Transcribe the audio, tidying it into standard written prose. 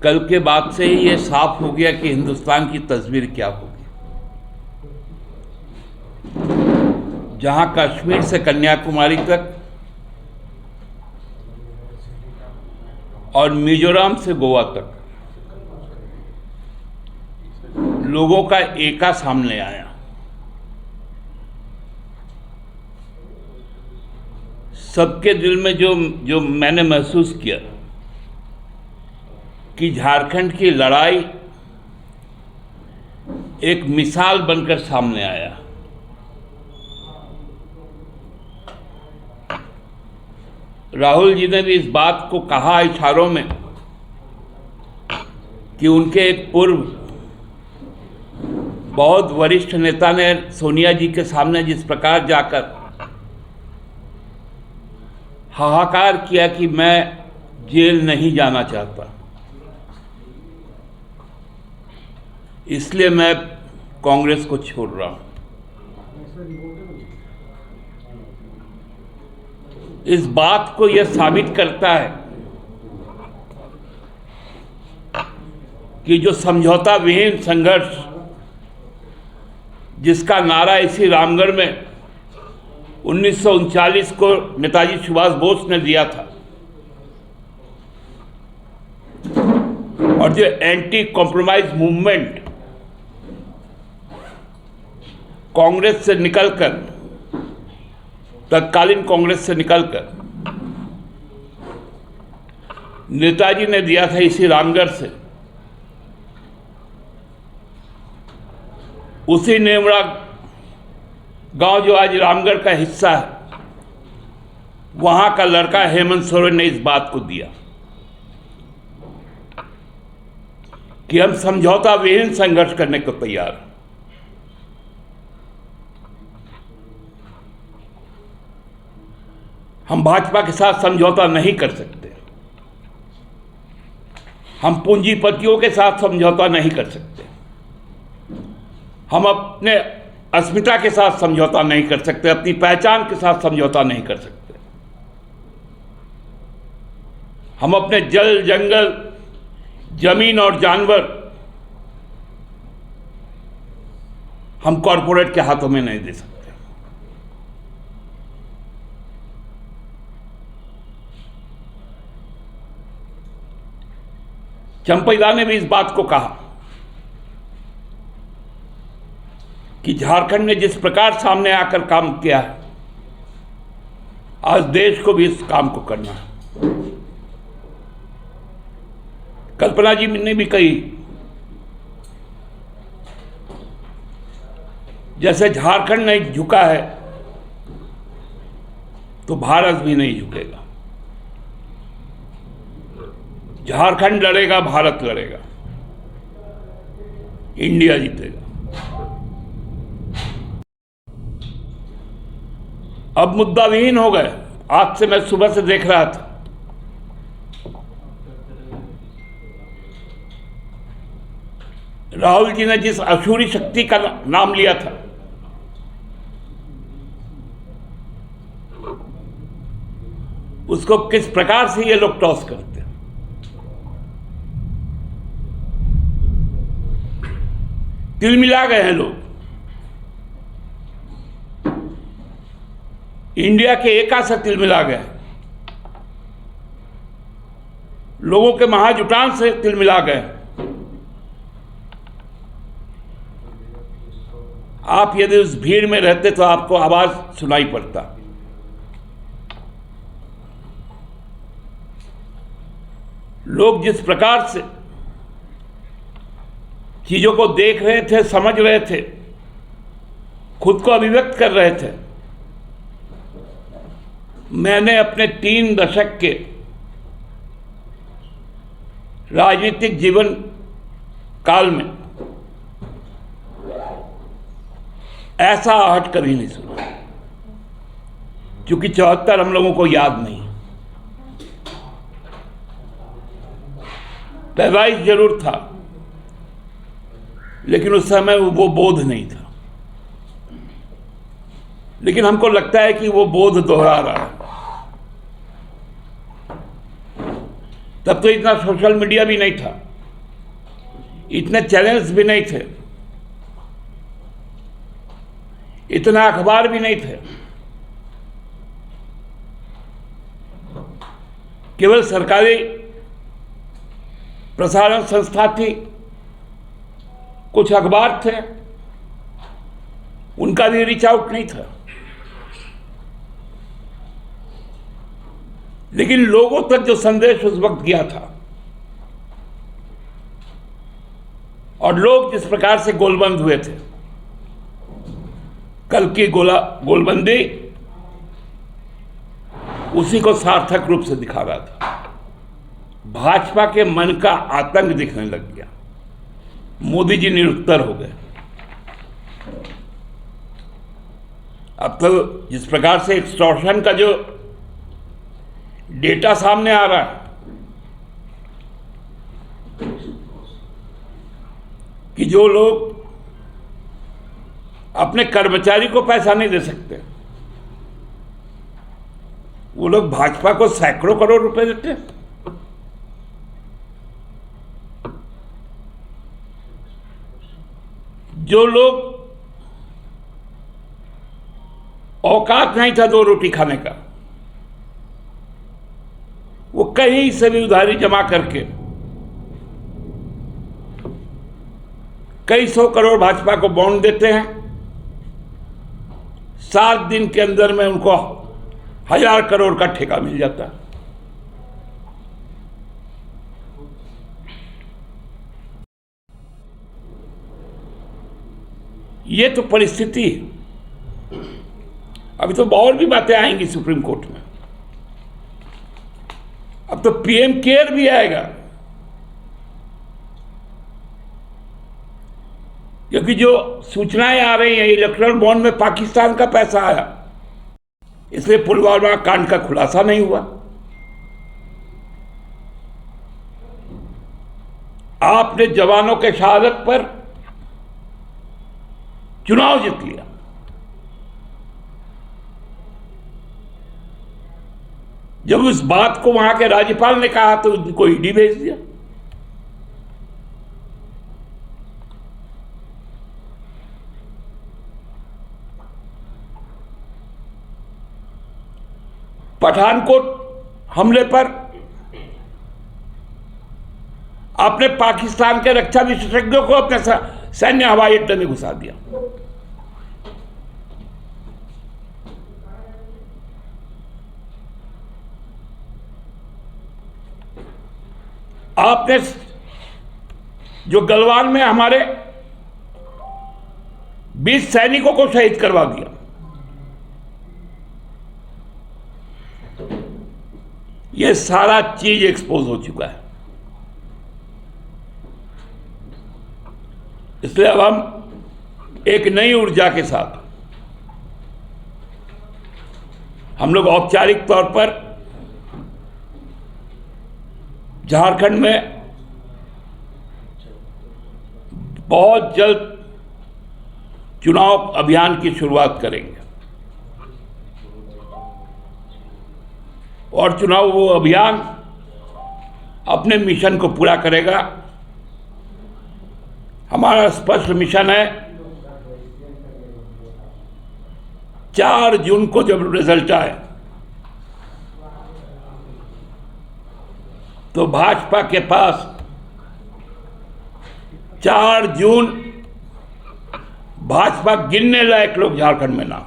कल के बाद से ही ये साफ हो गया कि हिंदुस्तान की तस्वीर क्या होगी। जहां कश्मीर से कन्याकुमारी तक और मिजोरम से गोवा तक लोगों का एका सामने आया। सबके दिल में जो मैंने महसूस किया कि झारखंड की लड़ाई एक मिसाल बनकर सामने आया। राहुल जी ने भी इस बात को कहा इशारों में कि उनके एक पूर्व बहुत वरिष्ठ नेता ने सोनिया जी के सामने जिस प्रकार जाकर हाहाकार किया कि मैं जेल नहीं जाना चाहता, इसलिए मैं कांग्रेस को छोड़ रहा हूं। इस बात को यह साबित करता है कि जो समझौता विहीन संघर्ष जिसका नारा इसी रामगढ़ में 1939 को नेताजी सुभाष बोस ने दिया था और जो एंटी कॉम्प्रोमाइज मूवमेंट कांग्रेस से निकलकर, तत्कालीन कांग्रेस से निकलकर नेताजी ने दिया था इसी रामगढ़ से, उसी नेवड़ा गांव जो आज रामगढ़ का हिस्सा है, वहां का लड़का हेमंत सोरेन ने इस बात को दिया कि हम समझौता विहीन संघर्ष करने को तैयार हैं। हम भाजपा के साथ समझौता नहीं कर सकते, हम पूंजीपतियों के साथ समझौता नहीं कर सकते, हम अपने अस्मिता के साथ समझौता नहीं कर सकते, अपनी पहचान के साथ समझौता नहीं कर सकते। हम अपने जल, जंगल, जमीन और जानवर हम कॉरपोरेट के हाथों में नहीं दे सकते। चंपैदा ने भी इस बात को कहा कि झारखंड ने जिस प्रकार सामने आकर काम किया है, आज देश को भी इस काम को करना है। कल्पना जी ने भी कही, जैसे झारखंड नहीं झुका है तो भारत भी नहीं झुकेगा। झारखंड लड़ेगा, भारत लड़ेगा, इंडिया जीतेगा। अब मुद्दा विहीन हो गए। आज से मैं सुबह से देख रहा था, राहुल जी ने जिस असुरी शक्ति का नाम लिया था, उसको किस प्रकार से ये लोग टॉस करते हैं। तिलमिला गए हैं लोग। इंडिया के एका से तिलमिला गए, लोगों के महाजुटान से तिलमिला गए। आप यदि उस भीड़ में रहते तो आपको आवाज सुनाई पड़ता। लोग जिस प्रकार से चीजों को देख रहे थे, समझ रहे थे, खुद को अभिव्यक्त कर रहे थे। मैंने अपने 3 दशक के राजनीतिक जीवन काल में ऐसा आहट कभी नहीं सुना, क्योंकि 74 हम लोगों को याद नहीं। पैदाइश जरूर था, लेकिन उस समय वो बोध नहीं था। लेकिन हमको लगता है कि वो बोध दोहरा रहा है। तब तो इतना सोशल मीडिया भी नहीं था। इतने चैनल्स भी नहीं थे, इतना अखबार भी नहीं थे, केवल सरकारी प्रसारण संस्था थी, कुछ अखबार थे, उनका भी रीच आउट नहीं था। लेकिन लोगों तक जो संदेश उस वक्त गया था और लोग जिस प्रकार से गोलबंद हुए थे, कल की गोलबंदी उसी को सार्थक रूप से दिखा रहा था। भाजपा के मन का आतंक दिखने लग गया, मोदी जी निरुत्तर हो गए। अब तो जिस प्रकार से एक्सटॉर्शन का जो डेटा सामने आ रहा है कि जो लोग अपने कर्मचारी को पैसा नहीं दे सकते, वो लोग भाजपा को सैकड़ों करोड़ रुपए देते हैं। जो लोग औकात नहीं था 2 रोटी खाने का, वो कहीं से भी उधारी जमा करके कई 100 करोड़ भाजपा को बॉन्ड देते हैं। 7 दिन के अंदर में उनको 1000 करोड़ का ठेका मिल जाता है। ये तो परिस्थिति है। अभी तो और भी बातें आएंगी सुप्रीम कोर्ट में। अब तो पीएम केयर भी आएगा, क्योंकि जो सूचनाएं आ रही हैं इलेक्ट्रल बॉन्ड में पाकिस्तान का पैसा आया, इसलिए पुलवामा कांड का खुलासा नहीं हुआ। आपने जवानों के शहादत पर चुनाव जीत लिया, जब उस बात को वहां के राज्यपाल ने कहा तो उनको ईडी भेज दिया। पठानकोट हमले पर आपने पाकिस्तान के रक्षा विशेषज्ञों को अपने सैन्य हवाई अड्डे में घुसा दिया। आपने जो गलवान में हमारे 20 सैनिकों को शहीद करवा दिया। यह सारा चीज एक्सपोज हो चुका है। इसलिए अब हम एक नई ऊर्जा के साथ हम लोग औपचारिक तौर पर झारखंड में बहुत जल्द चुनाव अभियान की शुरुआत करेंगे और चुनाव वो अभियान अपने मिशन को पूरा करेगा। हमारा स्पष्ट मिशन है 4 जून को जब रिजल्ट आए तो भाजपा के पास 4 जून भाजपा गिनने लायक लोग झारखंड में ना।